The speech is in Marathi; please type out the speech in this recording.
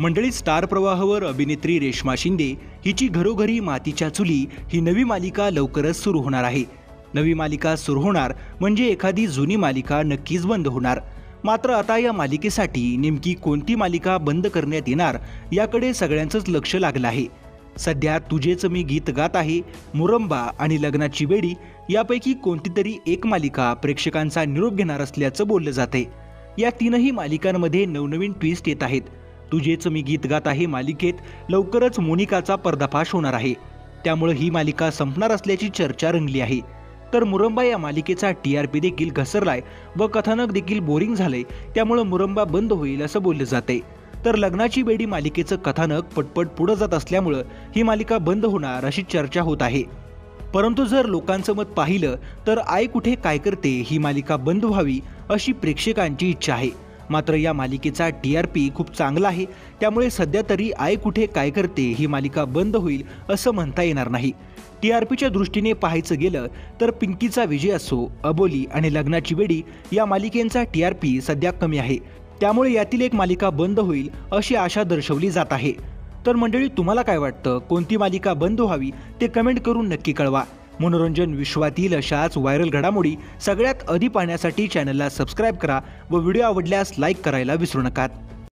मंडळी, स्टार प्रवाहावर अभिनेत्री रेश्मा शिंदे हिची घरोघरी मातीच्या चुली ही नवी मालिका लवकरच सुरू होणार आहे। नवी मालिका सुरू होणार म्हणजे एखादी जुनी मालिका नक्कीच बंद होणार। मात्र आता या मालिकेसाठी नेमकी कोणती मालिका बंद करण्यात येणार याकडे सगळ्यांचंच लक्ष लागलं आहे। सध्या तुझेच मी गीत गात आहे, मुरंबा आणि लग्नाची बेडी यापैकी कोणती तरी एक मालिका प्रेक्षकांचा निरोप घेणार असल्याचं बोललं जाते। या तीनही मालिकांमध्ये नवनवीन ट्विस्ट येत आहेत। तुझेच मी गीत गात आहे मालिकेत लवकरच मोनिकाचा पर्दाफाश होणार आहे, त्यामुळे ही मालिका संपणार असल्याची चर्चा रंगली आहे। तर मुरंबा या मालिकेचा TRP देखील घसरलाय व कथानक देखील बोरिंग झालंय, त्यामुळे मुरंबा बंद होईल असं बोललं जाते। तर लग्नाची बेडी मालिकेचं कथानक पटपट पुढे जात असल्यामुळे ही मालिका बंद होणार अशी चर्चा होत आहे। परंतु जर लोकांचं मत पाहिलं तर आई कुठे काय करते ही मालिका बंद व्हावी अशी प्रेक्षकांची इच्छा आहे। मात्र या मालिकेचा TRP खूप चांगला आहे, त्यामुळे सध्या तरी आई कुठे काय करते ही मालिका बंद होईल असं म्हणता येणार नाही। TRPच्या दृष्टीने पाहायचं गेलं तर पिंकीचा विजय असो, अबोली आणि लग्नाची बेडी या मालिकेचा TRP सध्या कमी आहे, त्यामुळे यातील एक मालिका बंद होईल अशी आशा दर्शवली जात आहे। तर मंडळी, तुम्हाला काय वाटतं, कोणती मालिका बंद व्हावी ते कमेंट करून नक्की कळवा। मनोरंजन विश्वातील अशाच व्हायरल घडामोडी सगळ्यात आधी पाहण्यासाठी चॅनलला सबस्क्राईब करा व व्हिडिओ आवडल्यास लाईक करायला विसरू नका।